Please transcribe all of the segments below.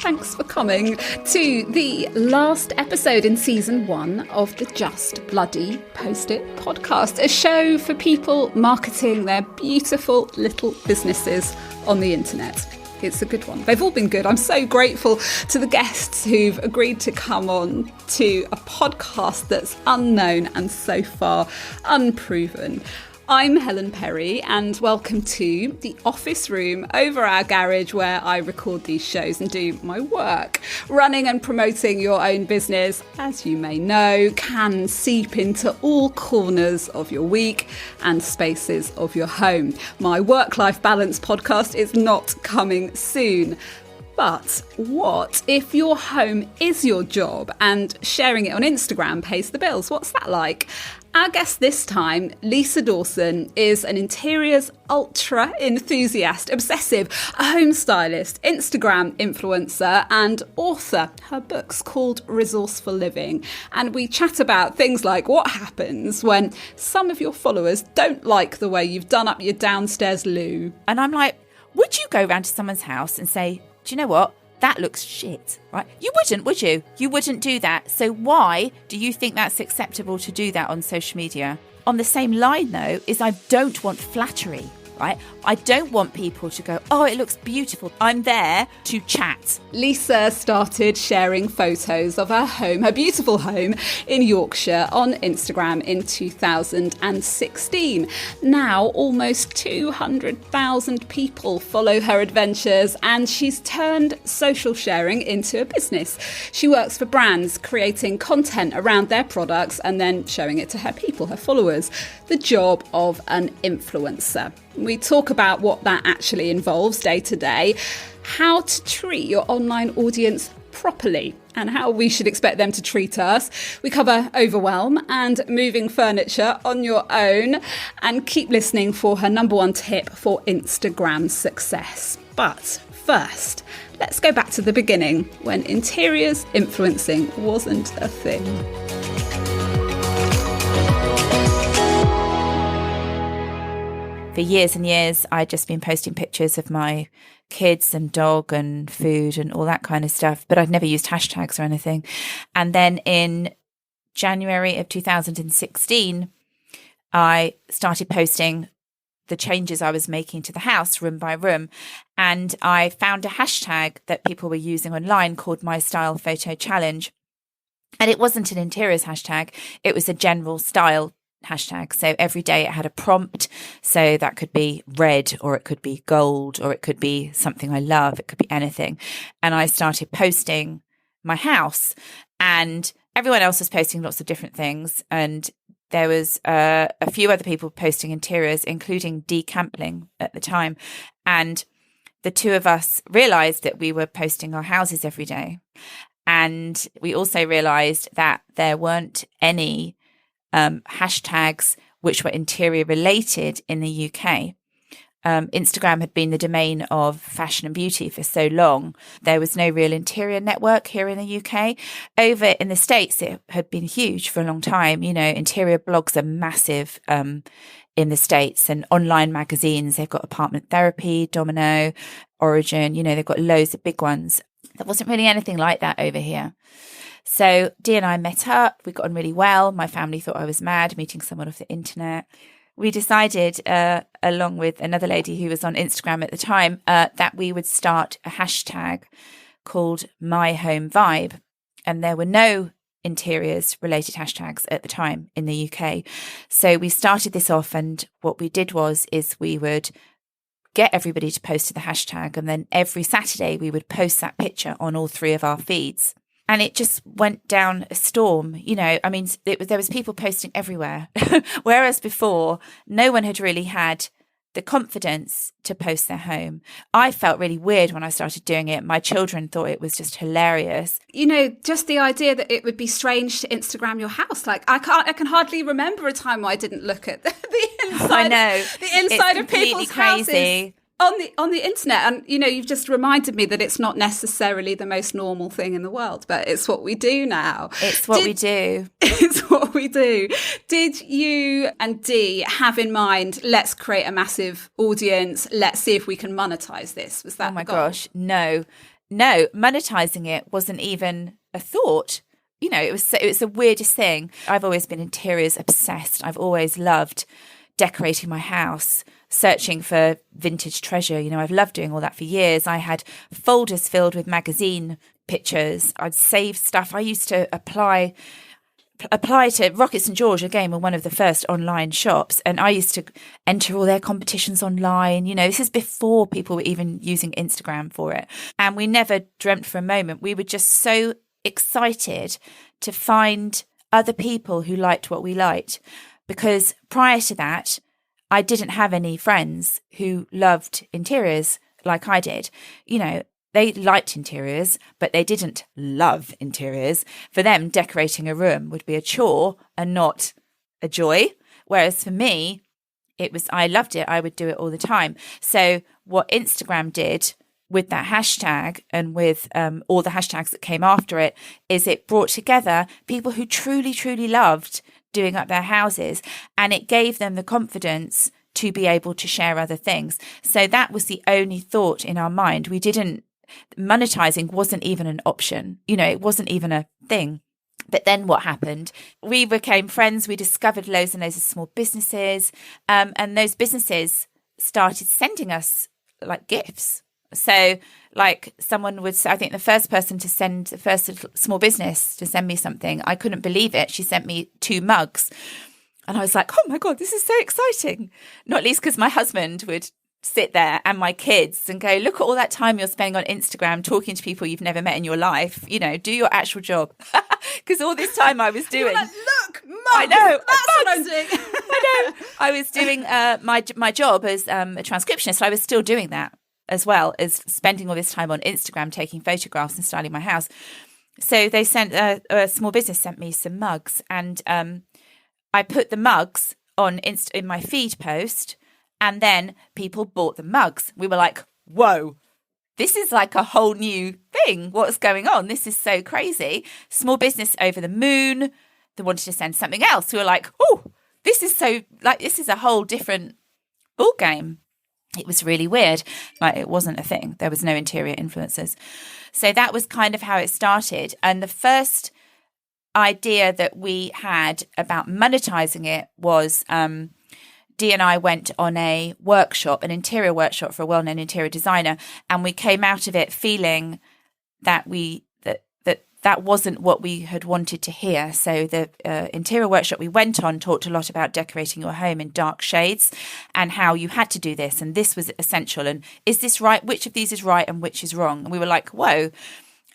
Thanks for coming to the last episode in season 1 of the Just Bloody Post-it podcast, a show for people marketing their beautiful little businesses on the internet. It's a good one. They've all been good. I'm so grateful to the guests who've agreed to come on to a podcast that's unknown and so far unproven. I'm Helen Perry and welcome to the office room over our garage where I record these shows and do my work. Running and promoting your own business, as you may know, can seep into all corners of your week and spaces of your home. My work-life balance podcast is not coming soon. But what if your home is your job and sharing it on Instagram pays the bills? What's that like? Our guest this time, Lisa Dawson, is an interiors ultra enthusiast, obsessive, a home stylist, Instagram influencer and author. Her book's called Resourceful Living. And we chat about things like what happens when some of your followers don't like the way you've done up your downstairs loo. And I'm like, would you go round to someone's house and say, do you know what? That looks shit, right? You wouldn't, would you? You wouldn't do that. So why do you think that's acceptable to do that on social media? On the same line, though, is I don't want flattery, right? I don't want people to go, oh, it looks beautiful. I'm there to chat. Lisa started sharing photos of her home, her beautiful home in Yorkshire on Instagram in 2016. Now, almost 200,000 people follow her adventures and she's turned social sharing into a business. She works for brands, creating content around their products and then showing it to her people, her followers. The job of an influencer. We talk about what that actually involves day to day, how to treat your online audience properly and how we should expect them to treat us. We cover overwhelm and moving furniture on your own, and keep listening for her number 1 tip for Instagram success. But first, let's go back to the beginning when interiors influencing wasn't a thing. For years and years, I'd just been posting pictures of my kids and dog and food and all that kind of stuff, but I'd never used hashtags or anything. And then in January of 2016, I started posting the changes I was making to the house room by room. And I found a hashtag that people were using online called My Style Photo Challenge. And it wasn't an interiors hashtag, it was a general style hashtag. So every day it had a prompt. So that could be red, or it could be gold, or it could be something I love. It could be anything. And I started posting my house, and everyone else was posting lots of different things. And there was a few other people posting interiors, including Dee Campling at the time. And the two of us realized that we were posting our houses every day. And we also realized that there weren't any hashtags which were interior related in the UK. Instagram had been the domain of fashion and beauty for so long. There was no real interior network here in the UK. Over in the States, it had been huge for a long time. You know, interior blogs are massive in the States, and online magazines. They've got Apartment Therapy, Domino, Origin. You know, they've got loads of big ones. There wasn't really anything like that over here. So Dee and I met up. We got on really well. My family thought I was mad meeting someone off the internet. We decided, along with another lady who was on Instagram at the time, that we would start a hashtag called My Home Vibe. And there were no interiors related hashtags at the time in the UK. So we started this off, and what we did is we would get everybody to post to the hashtag, and then every Saturday we would post that picture on all 3 of our feeds. And it just went down a storm. You know, I mean, there was people posting everywhere. Whereas before, no one had really had the confidence to post their home. I felt really weird when I started doing it. My children thought it was just hilarious. You know, just the idea that it would be strange to Instagram your house. Like, I can hardly remember a time where I didn't look at the inside. I know. The inside of people's crazy. Houses. On the internet. And, you know, you've just reminded me that it's not necessarily the most normal thing in the world, but it's what we do now. It's what we do. It's what we do. Did you and Dee have in mind, let's create a massive audience, let's see if we can monetize this? Was that Oh my the goal? gosh, no. no, monetizing it wasn't even a thought. You know, it was the weirdest thing. I've always been interiors obsessed. I've always loved decorating my house, searching for vintage treasure. You know, I've loved doing all that for years. I had folders filled with magazine pictures. I'd save stuff. I used to apply to Rocket St George, again, were one of the first online shops, and I used to enter all their competitions online. You know, this is before people were even using Instagram for it. And we never dreamt for a moment. We were just so excited to find other people who liked what we liked, because prior to that, I didn't have any friends who loved interiors like I did. You know, they liked interiors, but they didn't love interiors. For them, decorating a room would be a chore and not a joy. Whereas for me, I loved it. I would do it all the time. So what Instagram did with that hashtag and with all the hashtags that came after it is it brought together people who truly, truly loved doing up their houses, and it gave them the confidence to be able to share other things. So that was the only thought in our mind. Monetizing wasn't even an option. You know, it wasn't even a thing. But then what happened? We became friends. We discovered loads and loads of small businesses. And those businesses started sending us like gifts. So like someone would say, I think the first small business to send me something, I couldn't believe it. She sent me 2 mugs. And I was like, oh my God, this is so exciting. Not least because my husband would sit there and my kids and go, look at all that time you're spending on Instagram talking to people you've never met in your life. You know, do your actual job. Because all this time I was doing. Like, look, Mum, I know. That's what I'm doing. I know. I was doing my job as a transcriptionist. So I was still doing that as well as spending all this time on Instagram taking photographs and styling my house. So they sent a small business sent me some mugs, and I put the mugs on in my feed post. And then people bought the mugs. We were like, whoa, this is like a whole new thing. What's going on? This is so crazy. Small business over the moon. They wanted to send something else. We were like, oh, this is a whole different ball game. It was really weird. Like, it wasn't a thing. There was no interior influencers. So that was kind of how it started. And the first idea that we had about monetizing it was Dee and I went on an interior workshop for a well-known interior designer, and we came out of it feeling that that wasn't what we had wanted to hear. So the interior workshop we went on talked a lot about decorating your home in dark shades and how you had to do this, and this was essential. And is this right? Which of these is right and which is wrong? And we were like, whoa,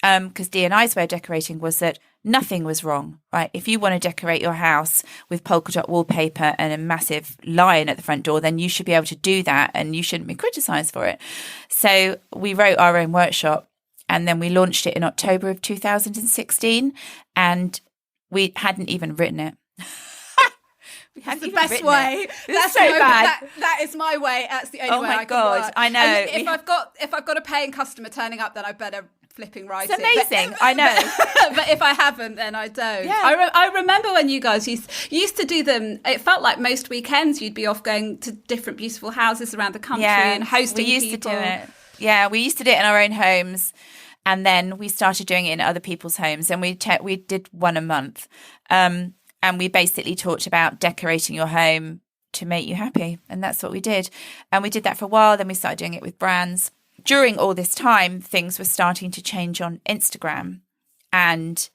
because Dee and I's way of decorating was that nothing was wrong, right? If you want to decorate your house with polka dot wallpaper and a massive lion at the front door, then you should be able to do that and you shouldn't be criticized for it. So we wrote our own workshop, and then we launched it in October of 2016, and we hadn't even written it. That's the best way. That's so bad. That is my way. That's the only way I can work. I know. And if I've got a paying customer turning up, then I better flipping write it. It's amazing. I know. But if I haven't, then I don't. Yeah. I remember when you guys used to do them. It felt like most weekends you'd be off going to different beautiful houses around the country and hosting people. We used to do it. Yeah, we used to do it in our own homes. And then we started doing it in other people's homes, and we did one a month. And we basically talked about decorating your home to make you happy. And that's what we did. And we did that for a while. Then we started doing it with brands. During all this time, things were starting to change on Instagram, and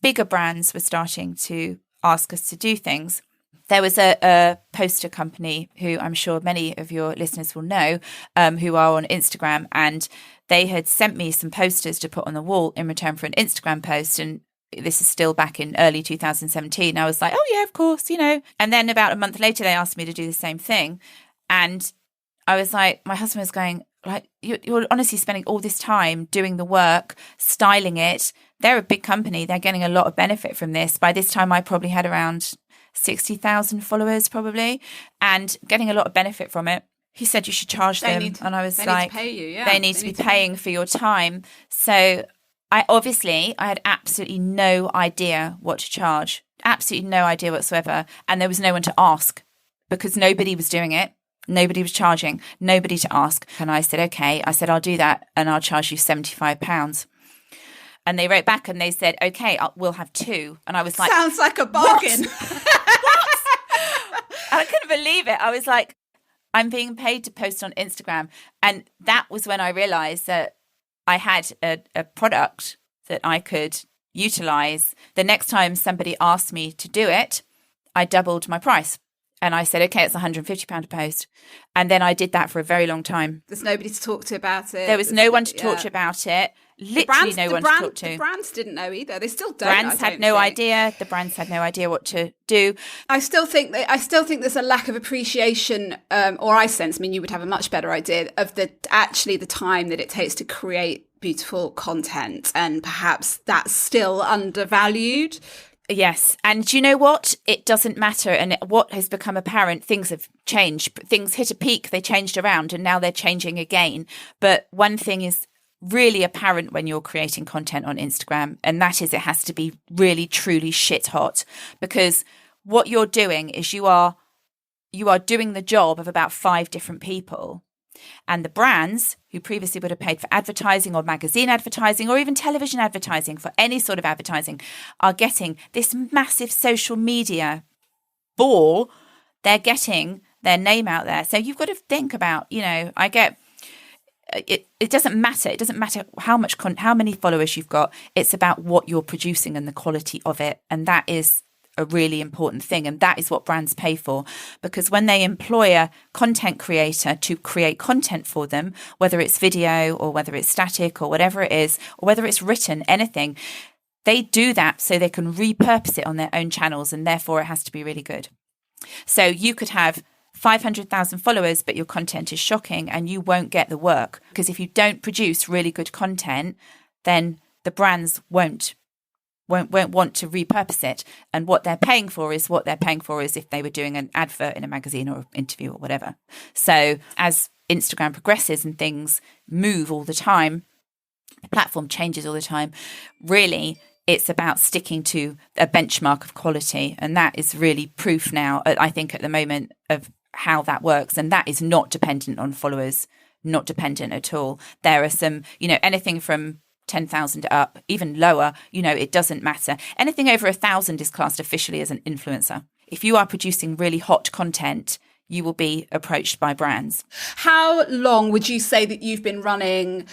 bigger brands were starting to ask us to do things. There was a poster company who I'm sure many of your listeners will know, who are on Instagram, and they had sent me some posters to put on the wall in return for an Instagram post. And this is still back in early 2017. I was like, oh yeah, of course, you know. And then about a month later, they asked me to do the same thing. And I was like, my husband was going, like, you're honestly spending all this time doing the work, styling it. They're a big company. They're getting a lot of benefit from this. By this time, I probably had around 60,000 followers probably, and getting a lot of benefit from it. He said you should charge them. And I was like, they need to pay you, yeah. They need to be paying for your time. So I had absolutely no idea what to charge. Absolutely no idea whatsoever. And there was no one to ask because nobody was doing it. Nobody was charging, nobody to ask. And I said, okay. I said, I'll do that and I'll charge you £75. And they wrote back and they said, okay, we'll have 2. And I was like, sounds like a bargain. What? And I couldn't believe it. I was like, I'm being paid to post on Instagram. And that was when I realized that I had a product that I could utilize. The next time somebody asked me to do it, I doubled my price. And I said, okay, it's £150 a post. And then I did that for a very long time. There's nobody to talk to about it. There was no one to talk to about it. Literally no one to talk to. The brands didn't know either. They still don't. Brands had no idea. The brands had no idea what to do. I still think there's a lack of appreciation, or I sense. I mean, you would have a much better idea of the time that it takes to create beautiful content, and perhaps that's still undervalued. Yes. And do you know what? It doesn't matter. And what has become apparent, things have changed. Things hit a peak, they changed around, and now they're changing again. But one thing is really apparent when you're creating content on Instagram, and that is it has to be really, truly shit hot. Because what you're doing is you are doing the job of about 5 different people. And the brands who previously would have paid for advertising or magazine advertising or even television advertising, for any sort of advertising, are getting this massive social media ball. They're getting their name out there. So you've got to think about, I get it. It doesn't matter. It doesn't matter how many followers you've got. It's about what you're producing and the quality of it. And that is a really important thing. And that is what brands pay for, because when they employ a content creator to create content for them, whether it's video or whether it's static or whatever it is, or whether it's written, anything, they do that so they can repurpose it on their own channels. And therefore it has to be really good. So you could have 500,000 followers, but your content is shocking and you won't get the work, because if you don't produce really good content, then the brands won't want to repurpose it. And what they're paying for is if they were doing an advert in a magazine or interview or whatever. So as Instagram progresses and things move all the time, the platform changes all the time, really it's about sticking to a benchmark of quality. And that is really proof now, I think, at the moment, of how that works. And that is not dependent on followers, not dependent at all. There are some, anything from 10,000 up, even lower, it doesn't matter. Anything over 1,000 is classed officially as an influencer. If you are producing really hot content, you will be approached by brands. How long would you say that you've been running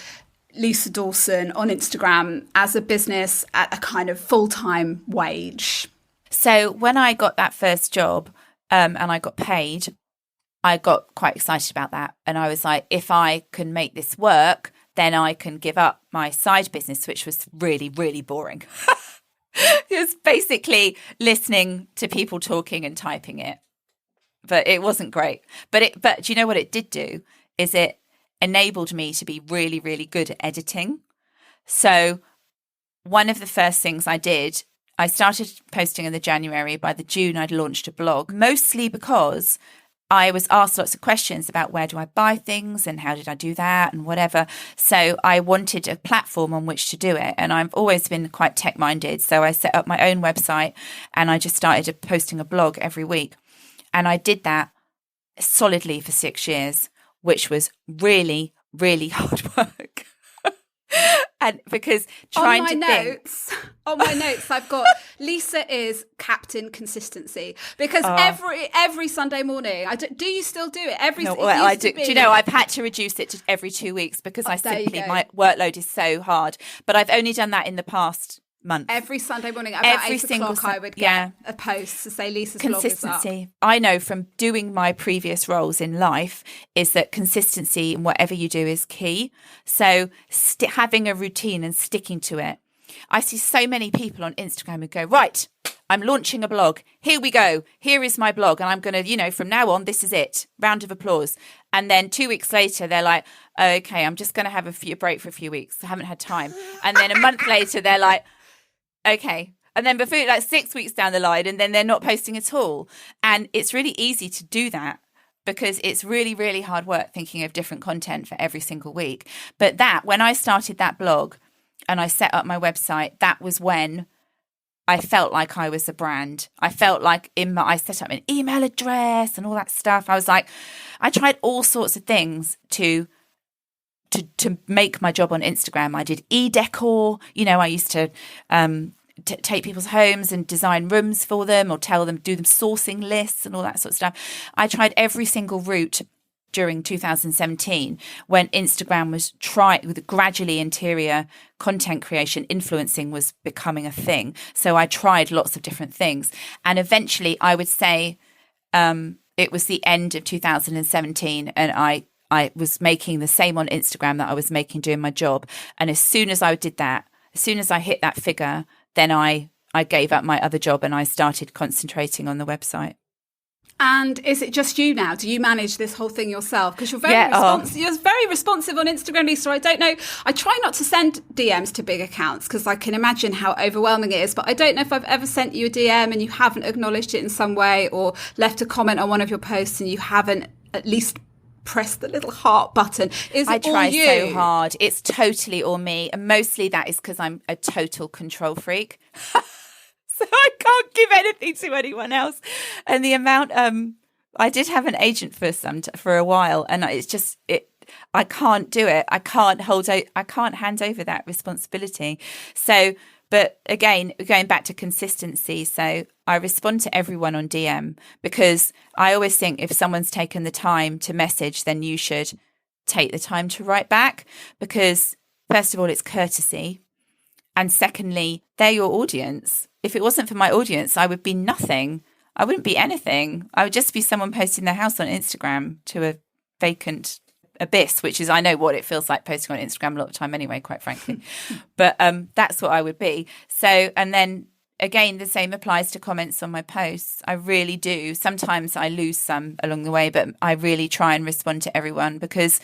Lisa Dawson on Instagram as a business at a kind of full-time wage? So when I got that first job and I got paid, I got quite excited about that. And I was like, if I can make this work, then I can give up my side business, which was really, really boring. It was basically listening to people talking and typing it, but it wasn't great. But do you know what it did do? Is it enabled me to be really, really good at editing. So one of the first things I did, I started posting in the January. By the June, I'd launched a blog, mostly because I was asked lots of questions about where do I buy things and how did I do that and whatever. So I wanted a platform on which to do it. And I've always been quite tech-minded. So I set up my own website and I just started posting a blog every week. And I did that solidly for 6 years, which was really, really hard work. And because trying on my notes, I've got Lisa is Captain Consistency, because every Sunday morning, do you still do it? I do. Do you know, I've had to reduce it to every 2 weeks because my workload is so hard. But I've only done that in the past month. Every Sunday morning, about 8 o'clock, I would get a post to say Lisa's blog is up. Consistency. I know from doing my previous roles in life is that consistency in whatever you do is key. So having a routine and sticking to it. I see so many people on Instagram who go, right, I'm launching a blog. Here we go. Here is my blog. And I'm going to, from now on, this is it. Round of applause. And then 2 weeks later, they're like, okay, I'm just going to have a break for a few weeks. I haven't had time. And then a month later, they're like, okay. And then before 6 weeks down the line, and then they're not posting at all. And it's really easy to do that because it's really, really hard work thinking of different content for every single week. But when I started that blog and I set up my website, that was when I felt like I was a brand. I felt like I set up an email address and all that stuff. I was like, I tried all sorts of things to make my job on Instagram. I did e-decor. I used to take people's homes and design rooms for them, or do them sourcing lists and all that sort of stuff. I tried every single route during 2017 when Instagram was with gradually interior content creation, influencing was becoming a thing. So I tried lots of different things. And eventually I would say it was the end of 2017 and I was making the same on Instagram that I was making doing my job. And as soon as I did that, as soon as I hit that figure, then I gave up my other job and I started concentrating on the website. And is it just you now? Do you manage this whole thing yourself? Because you're you're very responsive on Instagram, Lisa. I don't know. I try not to send DMs to big accounts because I can imagine how overwhelming it is. But I don't know if I've ever sent you a DM and you haven't acknowledged it in some way, or left a comment on one of your posts and you haven't at least press the little heart button. I try so hard. It's totally all me. And mostly that is because I'm a total control freak. So I can't give anything to anyone else. And the amount, I did have an agent for a while, and it's just, I can't do it. I can't hand over that responsibility. So, but again, going back to consistency. So I respond to everyone on DM because I always think if someone's taken the time to message, then you should take the time to write back, because first of all, it's courtesy. And secondly, they're your audience. If it wasn't for my audience, I would be nothing. I wouldn't be anything. I would just be someone posting their house on Instagram to a vacant abyss, which is, I know what it feels like posting on Instagram a lot of time anyway, quite frankly. But that's what I would be. So, and then again, the same applies to comments on my posts. I really do. Sometimes I lose some along the way, but I really try and respond to everyone, because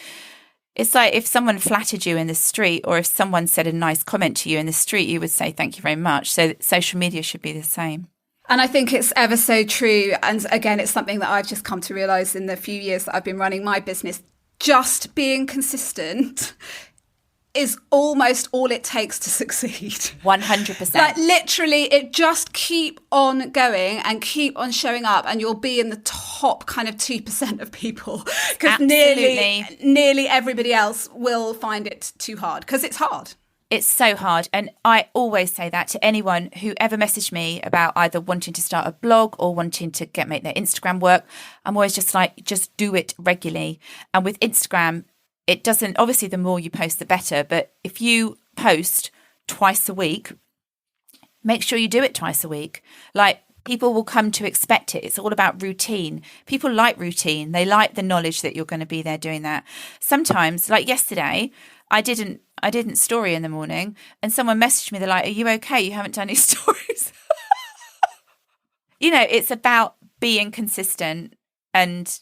it's like if someone flattered you in the street, or if someone said a nice comment to you in the street, you would say thank you very much. So social media should be the same. And I think it's ever so true. And again, it's something that I've just come to realise in the few years that I've been running my business. Just being consistent is almost all it takes to succeed. 100%. Like literally, it just keep on going and keep on showing up, and you'll be in the top kind of 2% of people, because nearly everybody else will find it too hard, because it's hard. It's so hard. And I always say that to anyone who ever messaged me about either wanting to start a blog or wanting to make their Instagram work. I'm always just like, just do it regularly. And with Instagram, it doesn't, obviously the more you post, the better. But if you post twice a week, make sure you do it twice a week. Like, people will come to expect it. It's all about routine. People like routine. They like the knowledge that you're going to be there doing that. Sometimes, like yesterday, I didn't story in the morning, and someone messaged me. They're like, "Are you okay? You haven't done any stories." It's about being consistent. And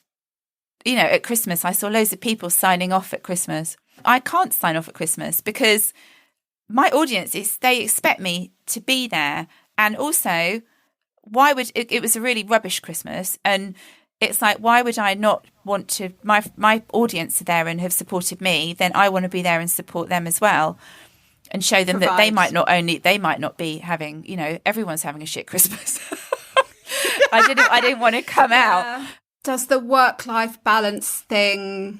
at Christmas, I saw loads of people signing off at Christmas. I can't sign off at Christmas because my audience they expect me to be there. And also, why would it was a really rubbish Christmas, and it's like, why would I not want to? My audience are there and have supported me. Then I want to be there and support them as well, and show them that they might not be having. Everyone's having a shit Christmas. I didn't want to come out. Does the work-life balance thing?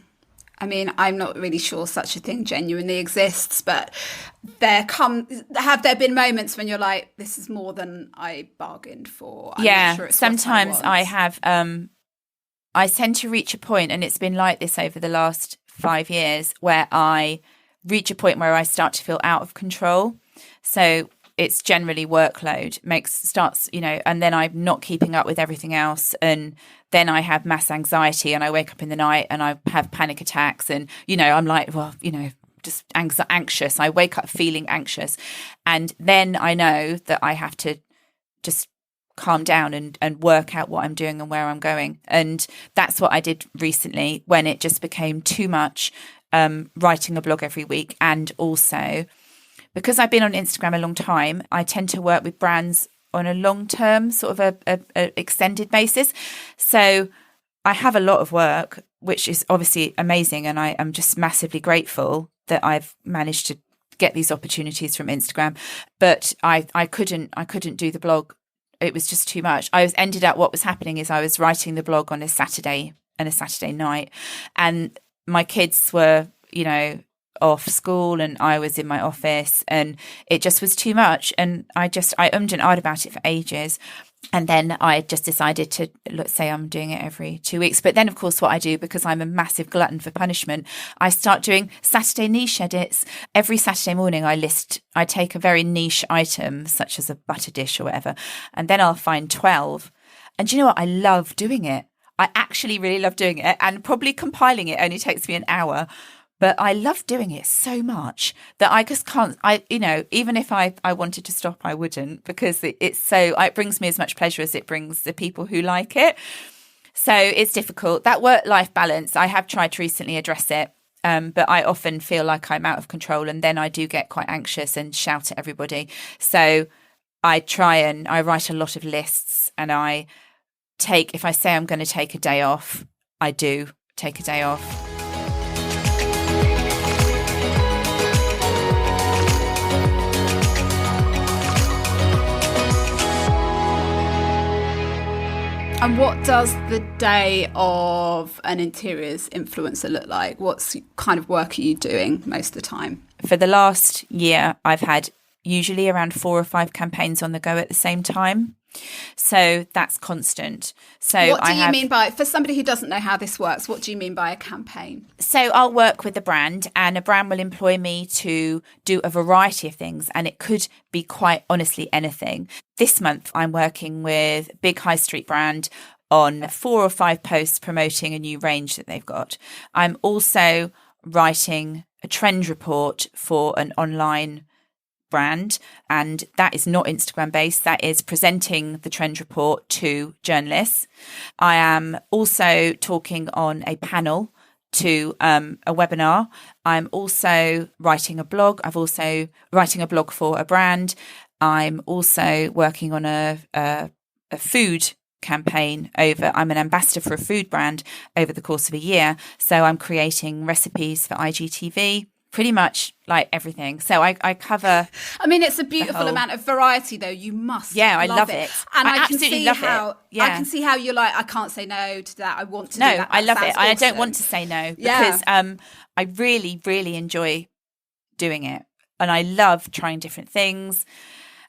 I mean, I'm not really sure such a thing genuinely exists, but have there been moments when you're like, this is more than I bargained for? I'm not sure it's sometimes I have. I tend to reach a point, and it's been like this over the last 5 years, where I reach a point where I start to feel out of control. So it's generally workload starts, and then I'm not keeping up with everything else. And then I have mass anxiety, and I wake up in the night and I have panic attacks, and, I'm like, just anxious. I wake up feeling anxious. And then I know that I have to just calm down and work out what I'm doing and where I'm going. And that's what I did recently, when it just became too much, writing a blog every week. And also, because I've been on Instagram a long time, I tend to work with brands on a long-term sort of a extended basis. So I have a lot of work, which is obviously amazing. And I am just massively grateful that I've managed to get these opportunities from Instagram. But I couldn't do the blog. It was just too much. What was happening is I was writing the blog on a Saturday night, and my kids were, off school, and I was in my office, and it just was too much. And I ummed and ahed about it for ages. And then I just decided to, let's say I'm doing it every 2 weeks. But then, of course, what I do, because I'm a massive glutton for punishment, I start doing Saturday niche edits. Every Saturday morning I take a very niche item, such as a butter dish or whatever, and then I'll find 12. And do you know what? I love doing it. I actually really love doing it, and probably compiling it only takes me an hour. But I love doing it so much that I just can't, even if I wanted to stop, I wouldn't, because it brings me as much pleasure as it brings the people who like it. So it's difficult. That work-life balance, I have tried to recently address it, but I often feel like I'm out of control, and then I do get quite anxious and shout at everybody. So I write a lot of lists, and if I say I'm going to take a day off, I do take a day off. And what does the day of an interiors influencer look like? What kind of work are you doing most of the time? For the last year, I've had usually around 4 or 5 campaigns on the go at the same time. So that's constant. So what do you mean by, for somebody who doesn't know how this works, what do you mean by a campaign? So I'll work with a brand, and a brand will employ me to do a variety of things, and it could be quite honestly anything. This month I'm working with a big high street brand on 4 or 5 posts promoting a new range that they've got. I'm also writing a trend report for an online brand, and that is not Instagram based. That is presenting the trend report to journalists. I am also talking on a panel to a webinar. I'm also writing a blog. I've also writing a blog for a brand. I'm also working on a food campaign I'm an ambassador for a food brand over the course of a year. So I'm creating recipes for IGTV. Pretty much like everything. So I cover. I mean, it's a beautiful amount of variety, though. You must. Yeah, I love it. And I absolutely love it. Yeah. I can see how you're like, I can't say no to that. I want to do that. No, I love it. Awesome. I don't want to say no because I really, really enjoy doing it. And I love trying different things.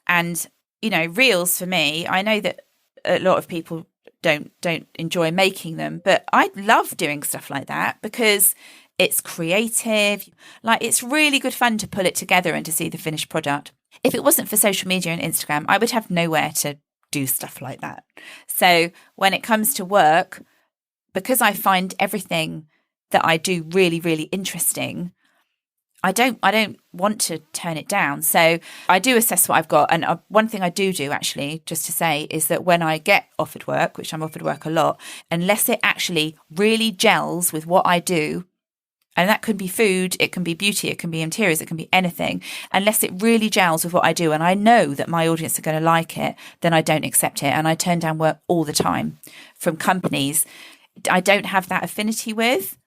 And, reels for me, I know that a lot of people don't enjoy making them, but I love doing stuff like that because it's creative. Like, it's really good fun to pull it together and to see the finished product. If it wasn't for social media and Instagram, I would have nowhere to do stuff like that. So when it comes to work, because I find everything that I do really, really interesting, I don't want to turn it down. So I do assess what I've got. And one thing I do actually, just to say, is that when I get offered work, which I'm offered work a lot, unless it actually really gels with what I do, and that could be food, it can be beauty, it can be interiors, it can be anything. Unless it really gels with what I do and I know that my audience are going to like it, then I don't accept it. And I turn down work all the time from companies I don't have that affinity with.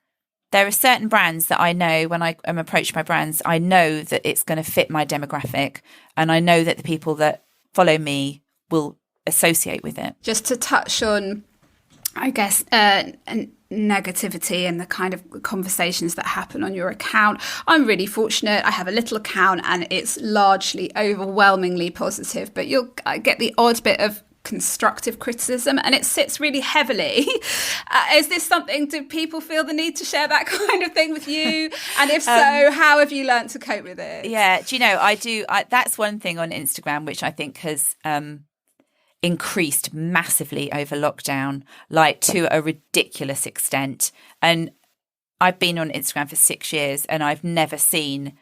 There are certain brands that I know when I am approached by brands, I know that it's going to fit my demographic, and I know that the people that follow me will associate with it. Just to touch on, I guess, negativity and the kind of conversations that happen on your account. I'm really fortunate. I have a little account and it's largely overwhelmingly positive, but you'll get the odd bit of constructive criticism and it sits really heavily. Is this something, do people feel the need to share that kind of thing with you? And if so, how have you learned to cope with it? Yeah, do you know, that's one thing on Instagram which I think has increased massively over lockdown, like to a ridiculous extent. And I've been on Instagram for 6 years and I've never seen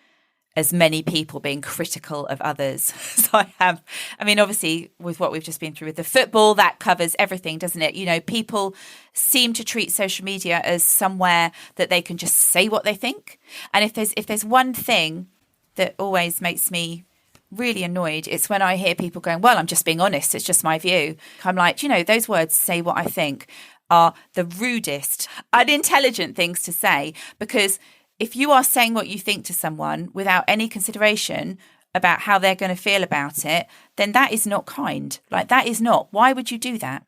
as many people being critical of others. So obviously with what we've just been through with the football, that covers everything, doesn't it? You know, people seem to treat social media as somewhere that they can just say what they think. And if there's one thing that always makes me really annoyed, it's when I hear people going, well, I'm just being honest, it's just my view. I'm like, you know, those words, say what I think, are the rudest, unintelligent things to say, because if you are saying what you think to someone without any consideration about how they're going to feel about it, then that is not kind. Like, that is not. Why would you do that?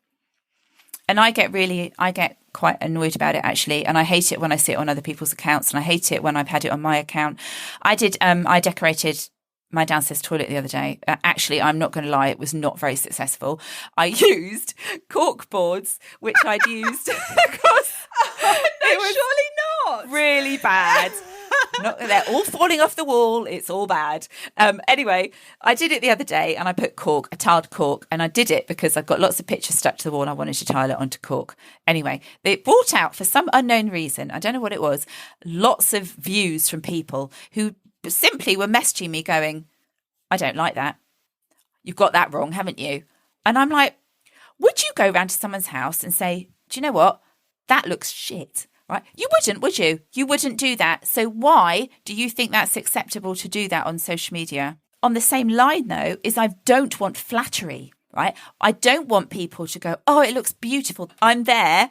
And I get quite annoyed about it, actually. And I hate it when I see it on other people's accounts. And I hate it when I've had it on my account. I decorated my downstairs toilet the other day. Actually, I'm not going to lie, it was not very successful. I used cork boards, which I'd used across. Surely not. Really bad. They're all falling off the wall. It's all bad. Anyway, I did it the other day and I put cork, a tiled cork, and I did it because I've got lots of pictures stuck to the wall and I wanted to tile it onto cork. Anyway, it brought out, for some unknown reason, I don't know what it was, lots of views from people who simply were messaging me going, I don't like that. You've got that wrong, haven't you? And I'm like, would you go round to someone's house and say, do you know what? That looks shit. Right? You wouldn't, would you? You wouldn't do that. So why do you think that's acceptable to do that on social media? On the same line, though, is I don't want flattery, right? I don't want people to go, oh, it looks beautiful. I'm there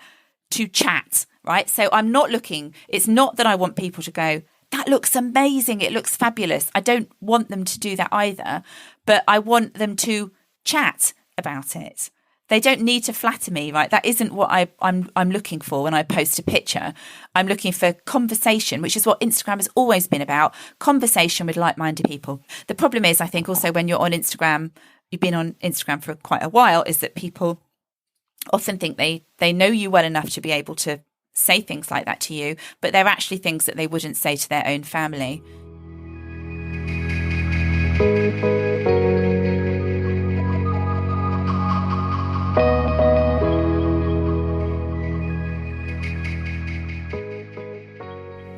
to chat, right? So I'm not looking. It's not that I want people to go, that looks amazing. It looks fabulous. I don't want them to do that either, but I want them to chat about it. They don't need to flatter me, right? That isn't what I'm looking for when I post a picture. I'm looking for conversation, which is what Instagram has always been about, conversation with like-minded people. The problem is, I think also when you're on Instagram, you've been on Instagram for quite a while, is that people often think they know you well enough to be able to say things like that to you, but they're actually things that they wouldn't say to their own family.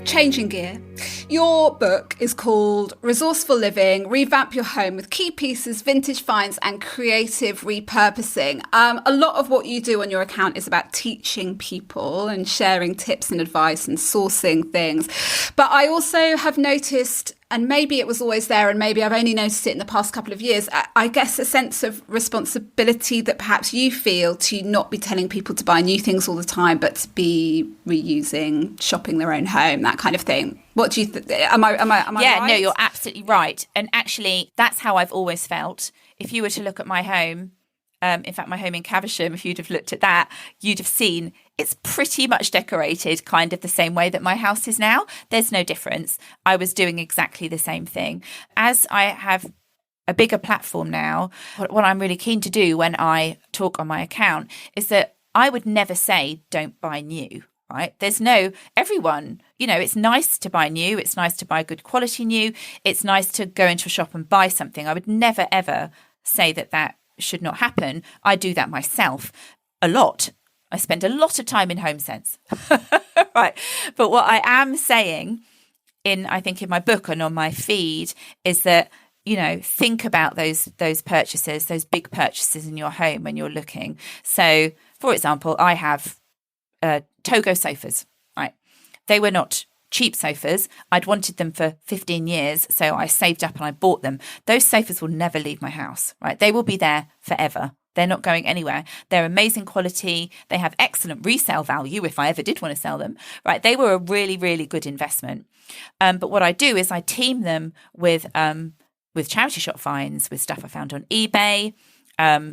Changing gear. Your book is called Resourceful Living, Revamp Your Home with Key Pieces, Vintage Finds and Creative Repurposing. A lot of what you do on your account is about teaching people and sharing tips and advice and sourcing things. But I also have noticed, and maybe it was always there and maybe I've only noticed it in the past couple of years, I guess a sense of responsibility that perhaps you feel to not be telling people to buy new things all the time, but to be reusing, shopping their own home, that kind of thing. What do you think? Am I Yeah, right? no, you're absolutely right. And actually, that's how I've always felt. If you were to look at my home, in fact, my home in Caversham, if you'd have looked at that, you'd have seen it's pretty much decorated kind of the same way that my house is now. There's no difference. I was doing exactly the same thing. As I have a bigger platform now, what I'm really keen to do when I talk on my account is that I would never say, don't buy new. Right? There's no, everyone, it's nice to buy new. It's nice to buy good quality new. It's nice to go into a shop and buy something. I would never, ever say that should not happen. I do that myself a lot. I spend a lot of time in HomeSense. Right. But what I am saying I think in my book and on my feed is that, think about those purchases, those big purchases in your home when you're looking. So, for example, I have Togo sofas, right? They were not cheap sofas. I'd wanted them for 15 years, so I saved up and I bought them. Those sofas will never leave my house, right? They will be there forever. They're not going anywhere. They're amazing quality. They have excellent resale value if I ever did want to sell them, right? They were a really, really good investment. But what I do is I team them with charity shop finds, with stuff I found on eBay,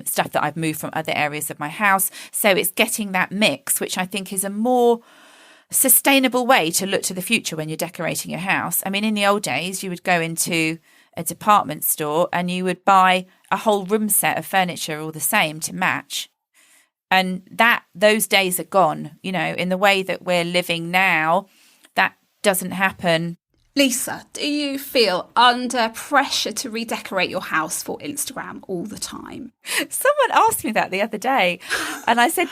stuff that I've moved from other areas of my house. So it's getting that mix, which I think is a more sustainable way to look to the future when you're decorating your house. I mean, in the old days, you would go into a department store and you would buy a whole room set of furniture all the same to match. And those days are gone. In the way that we're living now, that doesn't happen. Lisa, do you feel under pressure to redecorate your house for Instagram all the time? Someone asked me that the other day and I said,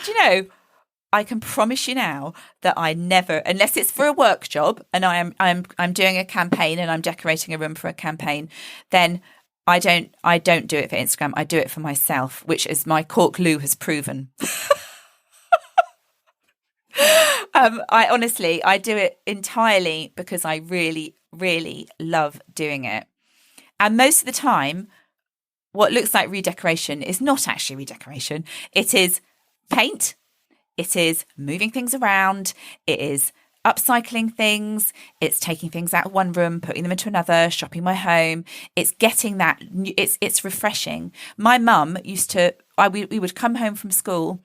I can promise you now that I never, unless it's for a work job and I'm doing a campaign and I'm decorating a room for a campaign, then I don't do it for Instagram. I do it for myself, which is my cork loo has proven. I do it entirely because I really, really love doing it. And most of the time, what looks like redecoration is not actually redecoration. It is paint. It is moving things around. It is upcycling things, it's taking things out of one room, putting them into another, shopping my home. It's getting that, it's refreshing. My mum used to, we would come home from school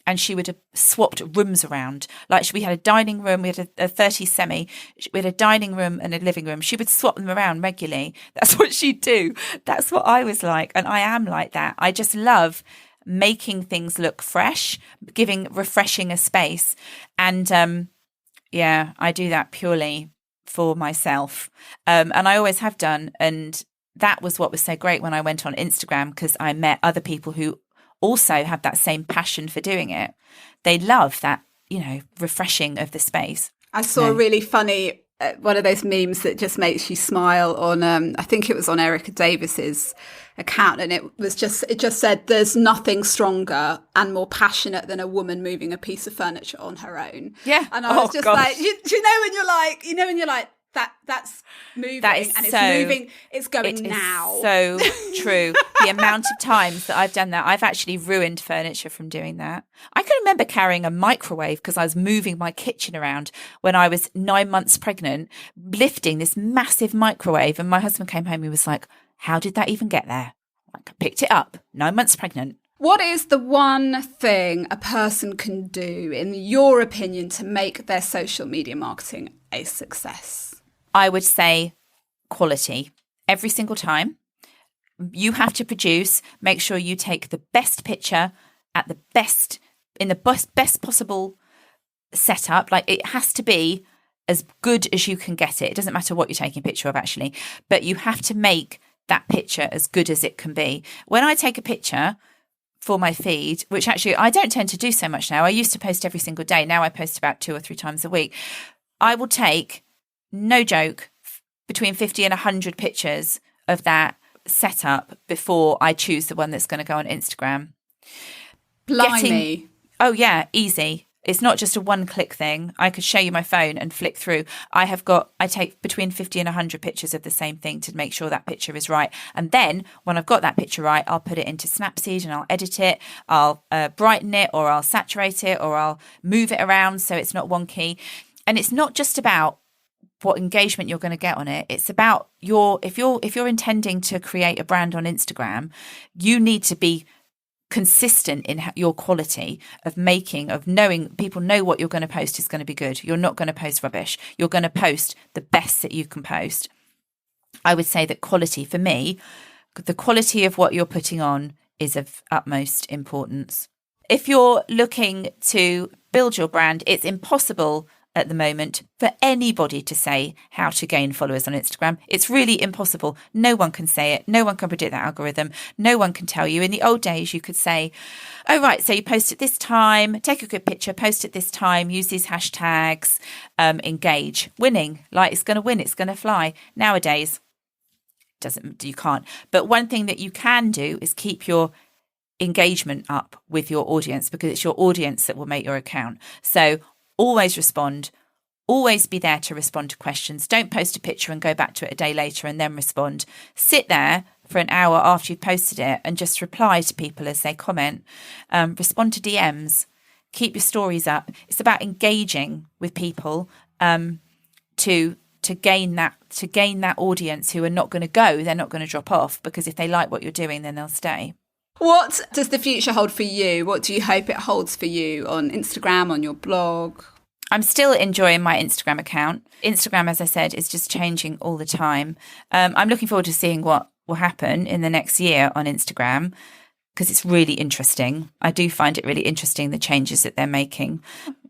and she would have swapped rooms around. Like we had a dining room, we had a 30 semi, we had a dining room and a living room. She would swap them around regularly. That's what she'd do. That's what I was like. And I am like that. I just love making things look fresh, refreshing a space. And yeah, I do that purely for myself. And I always have done. And that was what was so great when I went on Instagram, because I met other people who also have that same passion for doing it. They love that, refreshing of the space. I saw a really funny one of those memes that just makes you smile on I think it was on Erica Davis's account, and it just said there's nothing stronger and more passionate than a woman moving a piece of furniture on her own. Yeah. And I was just like, do you know when you're like that's moving, that is, and it's so moving, it's going now. So true. The amount of times that I've done that, I've actually ruined furniture from doing that. I can remember carrying a microwave because I was moving my kitchen around when I was 9 months pregnant, lifting this massive microwave, and my husband came home and was like, how did that even get there? I picked it up, 9 months pregnant. What is the one thing a person can do, in your opinion, to make their social media marketing a success? I would say quality. Every single time you have to produce, make sure you take the best picture at the best, in the best possible setup. Like, it has to be as good as you can get it. It doesn't matter what you're taking a picture of, actually, but you have to make that picture as good as it can be. When I take a picture for my feed, which actually I don't tend to do so much now. I used to post every single day. Now I post about 2 or 3 times a week. I will take, no joke, between 50 and 100 pictures of that setup before I choose the one that's going to go on Instagram. Blimey. Oh yeah, easy. It's not just a one-click thing. I could show you my phone and flick through. I take between 50 and 100 pictures of the same thing to make sure that picture is right. And then when I've got that picture right, I'll put it into Snapseed and I'll edit it. I'll brighten it, or I'll saturate it, or I'll move it around so it's not wonky. And it's not just about what engagement you're going to get on it. It's about if you're intending to create a brand on Instagram, you need to be consistent in your quality of knowing people know what you're going to post is going to be good. You're not going to post rubbish. You're going to post the best that you can post. I would say that quality, for me, the quality of what you're putting on is of utmost importance. If you're looking to build your brand, it's impossible at the moment for anybody to say how to gain followers on Instagram. It's really impossible. No one can say it. No one can predict that algorithm. No one can tell you. In the old days, you could say, oh, right, so you post at this time, take a good picture, post at this time, use these hashtags, engage. Winning, like it's going to win, it's going to fly. Nowadays, you can't. But one thing that you can do is keep your engagement up with your audience, because it's your audience that will make your account. So always respond, always be there to respond to questions. Don't post a picture and go back to it a day later and then respond. Sit there for an hour after you've posted it and just reply to people as they comment. Respond to DMs. Keep your stories up. It's about engaging with people to gain that audience who are not going to go. They're not going to drop off, because if they like what you're doing, then they'll stay. What does the future hold for you? What do you hope it holds for you on Instagram, on your blog? I'm still enjoying my Instagram account. Instagram, as I said, is just changing all the time. I'm looking forward to seeing what will happen in the next year on Instagram, because it's really interesting. I do find it really interesting, the changes that they're making.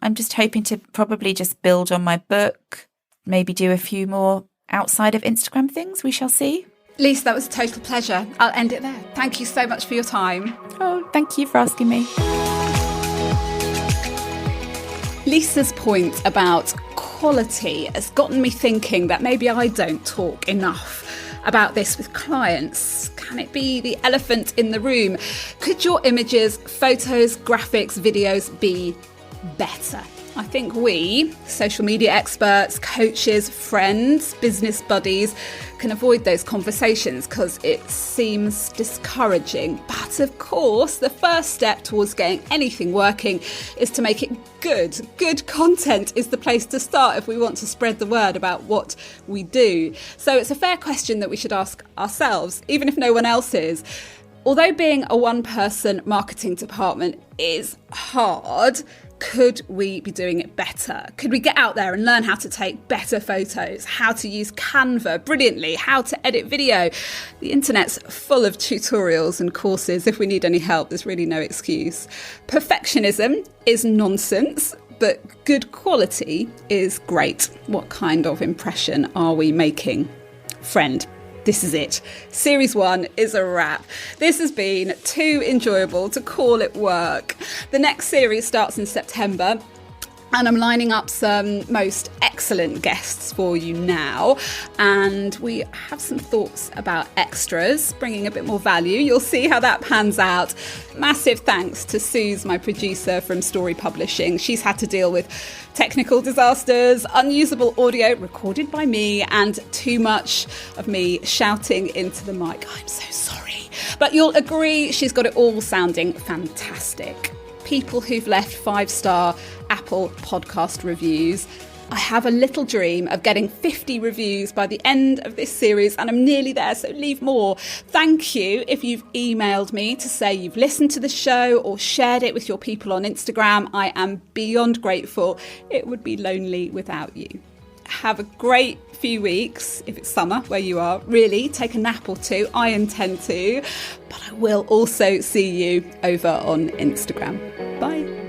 I'm just hoping to probably just build on my book, maybe do a few more outside of Instagram things. We shall see. Lisa, that was a total pleasure. I'll end it there. Thank you so much for your time. Oh, thank you for asking me. Lisa's point about quality has gotten me thinking that maybe I don't talk enough about this with clients. Can it be the elephant in the room? Could your images, photos, graphics, videos be better. I think we, social media experts, coaches, friends, business buddies, can avoid those conversations because it seems discouraging. But of course, the first step towards getting anything working is to make it good. Good content is the place to start if we want to spread the word about what we do. So it's a fair question that we should ask ourselves, even if no one else is. Although being a one-person marketing department is hard, could we be doing it better? Could we get out there and learn how to take better photos, how to use Canva brilliantly, how to edit video? The internet's full of tutorials and courses. If we need any help, there's really no excuse. Perfectionism is nonsense, but good quality is great. What kind of impression are we making? Friend, this is it. Series 1 is a wrap. This has been too enjoyable to call it work. The next series starts in September, and I'm lining up some most excellent guests for you now. And we have some thoughts about extras, bringing a bit more value. You'll see how that pans out. Massive thanks to Suze, my producer from Story Publishing. She's had to deal with technical disasters, unusable audio recorded by me, and too much of me shouting into the mic. I'm so sorry. But you'll agree she's got it all sounding fantastic. People who've left 5-star Apple podcast reviews. I have a little dream of getting 50 reviews by the end of this series, and I'm nearly there, so leave more. Thank you if you've emailed me to say you've listened to the show or shared it with your people on Instagram. I am beyond grateful. It would be lonely without you. Have a great few weeks, if it's summer where you are. Really, take a nap or two. I intend to. But I will also see you over on Instagram. Bye.